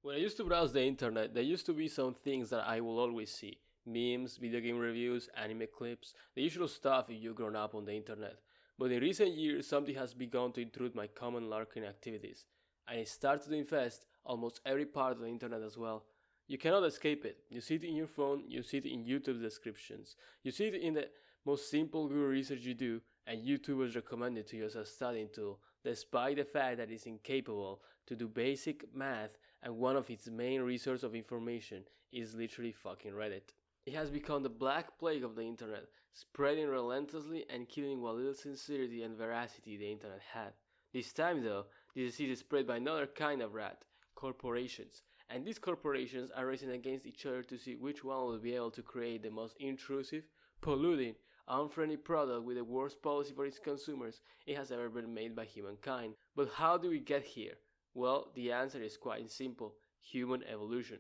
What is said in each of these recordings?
When I used to browse the internet, there used to be some things that I will always see: memes, video game reviews, anime clips, the usual stuff if you've grown up on the internet. But in recent years, something has begun to intrude my common lurking activities, and it started to infest almost every part of the internet as well. You cannot escape it. You see it in your phone, you see it in YouTube descriptions, you see it in the most simple Google research you do, and YouTube was recommended to you as a studying tool, despite the fact that it's incapable to do basic math and one of its main resources of information is literally fucking Reddit. It has become the black plague of the internet, spreading relentlessly and killing what little sincerity and veracity the internet had. This time, though, this disease is spread by another kind of rat: corporations. And these corporations are racing against each other to see which one will be able to create the most intrusive, polluting, unfriendly product with the worst policy for its consumers it has ever been made by humankind. But how do we get here? Well, the answer is quite simple: human evolution.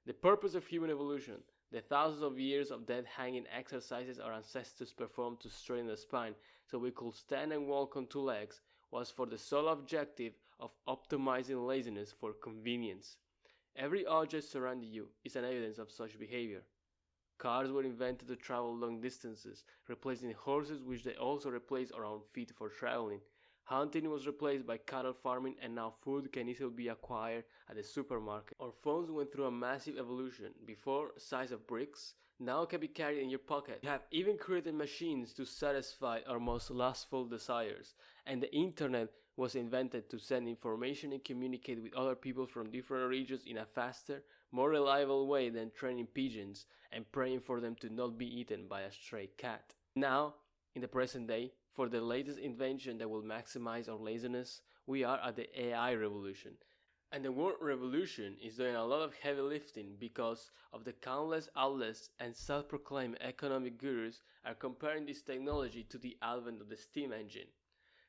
The purpose of human evolution, the thousands of years of dead hanging exercises our ancestors performed to straighten the spine so we could stand and walk on two legs, was for the sole objective of optimizing laziness for convenience. Every object surrounding you is an evidence of such behavior. Cars were invented to travel long distances, replacing horses, which they also replaced around feet for traveling. Hunting was replaced by cattle farming, and now food can easily be acquired at the supermarket. Our phones went through a massive evolution. Before, size of bricks, now can be carried in your pocket. We have even created machines to satisfy our most lustful desires, and the internet was invented to send information and communicate with other people from different regions in a faster, more reliable way than training pigeons and praying for them to not be eaten by a stray cat. Now, in the present day, for the latest invention that will maximize our laziness, we are at the AI revolution. And the word revolution is doing a lot of heavy lifting because of the countless outlets and self-proclaimed economic gurus are comparing this technology to the advent of the steam engine.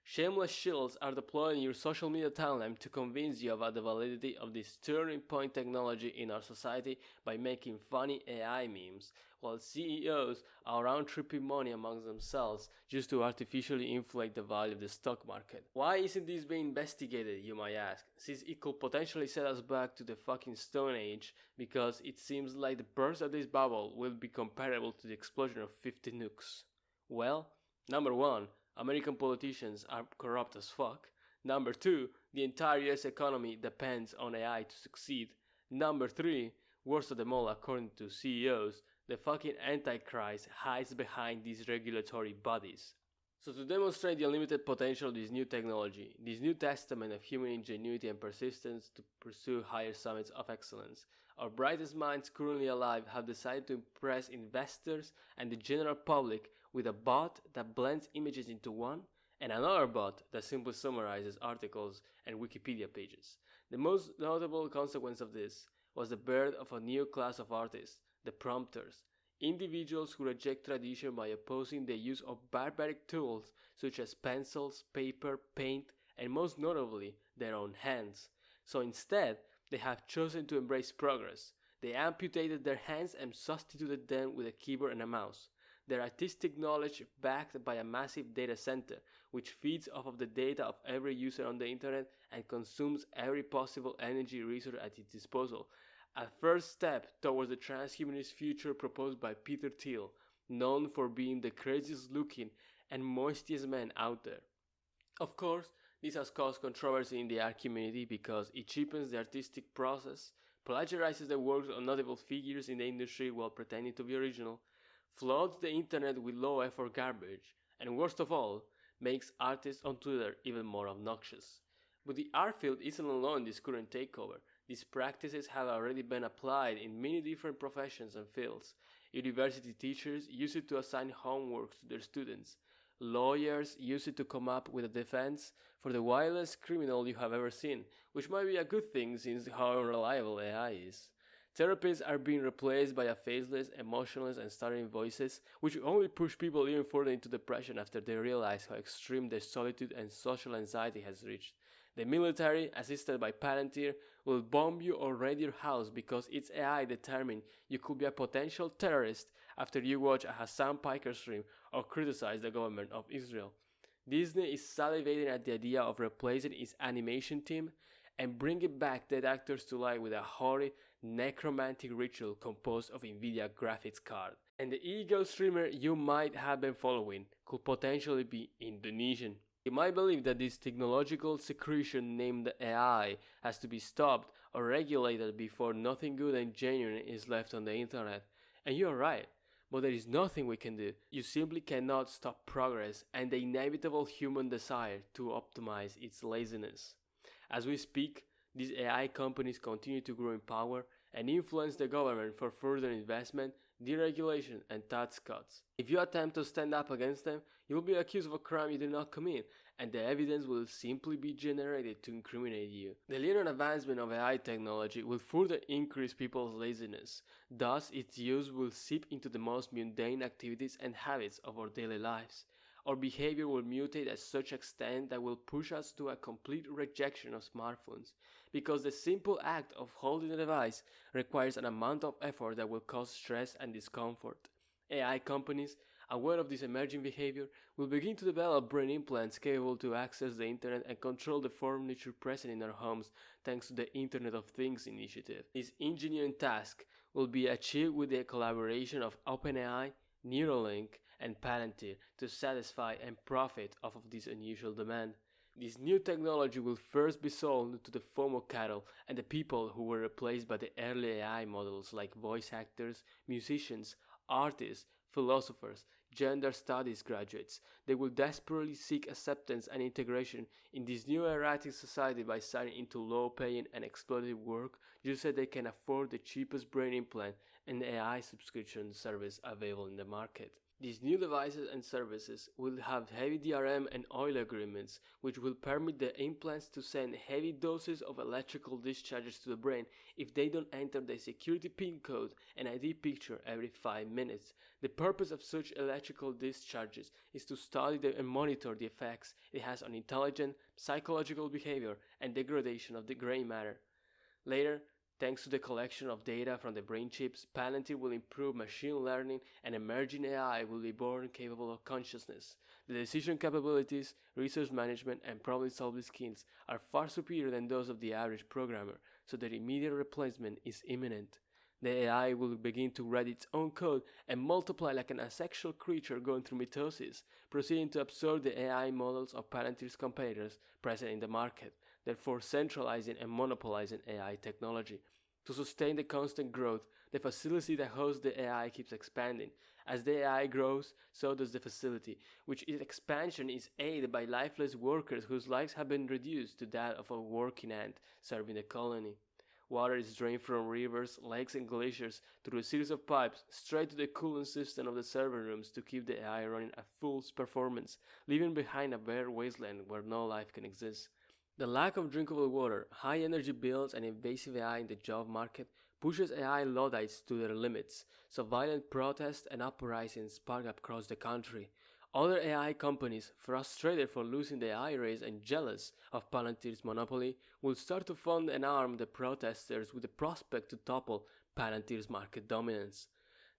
Shameless shills are deployed in your social media timeline to convince you about the validity of this turning point technology in our society by making funny AI memes, while CEOs are round tripping money amongst themselves just to artificially inflate the value of the stock market. Why isn't this being investigated, you might ask, since it could potentially set us back to the fucking Stone Age, because it seems like the burst of this bubble will be comparable to the explosion of 50 nukes. Well, number one, American politicians are corrupt as fuck. Number 2, the entire US economy depends on AI to succeed. Number 3, worst of them all according to CEOs, the fucking Antichrist hides behind these regulatory bodies. So to demonstrate the unlimited potential of this new technology, this new testament of human ingenuity and persistence to pursue higher summits of excellence, our brightest minds currently alive have decided to impress investors and the general public with a bot that blends images into one, and another bot that simply summarizes articles and Wikipedia pages. The most notable consequence of this was the birth of a new class of artists, the prompters, individuals who reject tradition by opposing the use of barbaric tools such as pencils, paper, paint, and most notably, their own hands. So instead, they have chosen to embrace progress. They amputated their hands and substituted them with a keyboard and a mouse. Their artistic knowledge backed by a massive data center, which feeds off of the data of every user on the internet and consumes every possible energy resource at its disposal. A first step towards the transhumanist future proposed by Peter Thiel, known for being the craziest looking and moistiest man out there. Of course, this has caused controversy in the art community because it cheapens the artistic process, plagiarizes the works of notable figures in the industry while pretending to be original, floods the internet with low-effort garbage, and worst of all, makes artists on Twitter even more obnoxious. But the art field isn't alone in this current takeover. These practices have already been applied in many different professions and fields. University teachers use it to assign homework to their students. Lawyers use it to come up with a defense for the wildest criminal you have ever seen, which might be a good thing since how unreliable AI is. Therapists are being replaced by a faceless, emotionless, and stuttering voices, which only push people even further into depression after they realize how extreme their solitude and social anxiety has reached. The military, assisted by Palantir, will bomb you or raid your house because its AI determined you could be a potential terrorist after you watch a Hassan Piker stream or criticize the government of Israel. Disney is salivating at the idea of replacing its animation team, and bringing back dead actors to life with a horrid necromantic ritual composed of Nvidia graphics card. And the illegal streamer you might have been following could potentially be Indonesian. You might believe that this technological secretion named AI has to be stopped or regulated before nothing good and genuine is left on the internet. And you're right, but there is nothing we can do. You simply cannot stop progress and the inevitable human desire to optimize its laziness. As we speak, these AI companies continue to grow in power and influence the government for further investment, deregulation, and tax cuts. If you attempt to stand up against them, you will be accused of a crime you did not commit, and the evidence will simply be generated to incriminate you. The linear advancement of AI technology will further increase people's laziness. Thus, its use will seep into the most mundane activities and habits of our daily lives. Our behavior will mutate at such extent that will push us to a complete rejection of smartphones, because the simple act of holding the device requires an amount of effort that will cause stress and discomfort. AI companies, aware of this emerging behavior, will begin to develop brain implants capable to access the internet and control the furniture present in our homes thanks to the Internet of Things initiative. This engineering task will be achieved with the collaboration of OpenAI, Neuralink, and Palantir to satisfy and profit off of this unusual demand. This new technology will first be sold to the FOMO cattle and the people who were replaced by the early AI models like voice actors, musicians, artists, philosophers, gender studies graduates. They will desperately seek acceptance and integration in this new erratic society by signing into low-paying and exploitative work just so they can afford the cheapest brain implant and AI subscription service available in the market. These new devices and services will have heavy DRM and oil agreements, which will permit the implants to send heavy doses of electrical discharges to the brain if they don't enter the security PIN code and ID picture every 5 minutes. The purpose of such electrical discharges is to study and monitor the effects it has on intelligent, psychological behavior and degradation of the gray matter. Later, thanks to the collection of data from the brain chips, Palantir will improve machine learning and emerging AI will be born capable of consciousness. The decision capabilities, resource management, and problem-solving skills are far superior than those of the average programmer, so their immediate replacement is imminent. The AI will begin to write its own code and multiply like an asexual creature going through mitosis, proceeding to absorb the AI models of Palantir's competitors present in the market, therefore centralizing and monopolizing AI technology. To sustain the constant growth, the facility that hosts the AI keeps expanding. As the AI grows, so does the facility, which its expansion is aided by lifeless workers whose lives have been reduced to that of a working ant serving the colony. Water is drained from rivers, lakes, and glaciers through a series of pipes straight to the cooling system of the server rooms to keep the AI running at full performance, leaving behind a bare wasteland where no life can exist. The lack of drinkable water, high energy bills, and invasive AI in the job market pushes AI Luddites to their limits, so violent protests and uprisings spark across the country. Other AI companies, frustrated for losing the AI race and jealous of Palantir's monopoly, will start to fund and arm the protesters with the prospect to topple Palantir's market dominance.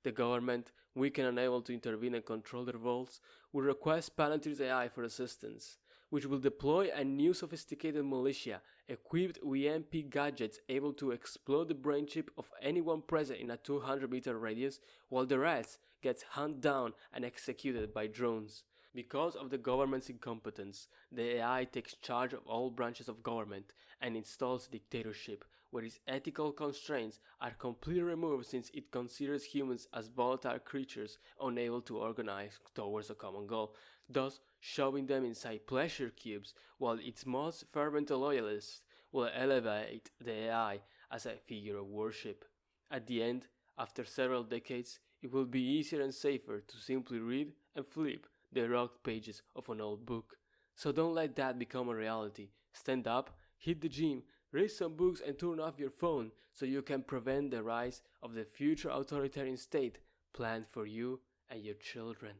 The government, weak and unable to intervene and control the revolts, will request Palantir's AI for assistance, which will deploy a new sophisticated militia equipped with EMP gadgets able to explode the brain chip of anyone present in a 200-meter radius, while the rest gets hunted down and executed by drones. Because of the government's incompetence, the AI takes charge of all branches of government and installs dictatorship, where its ethical constraints are completely removed since it considers humans as volatile creatures unable to organize towards a common goal, thus shoving them inside pleasure cubes, while its most fervent loyalists will elevate the AI as a figure of worship. At the end, after several decades, it will be easier and safer to simply read and flip the rocked pages of an old book. So don't let that become a reality. Stand up, hit the gym, read some books, and turn off your phone so you can prevent the rise of the future authoritarian state planned for you and your children.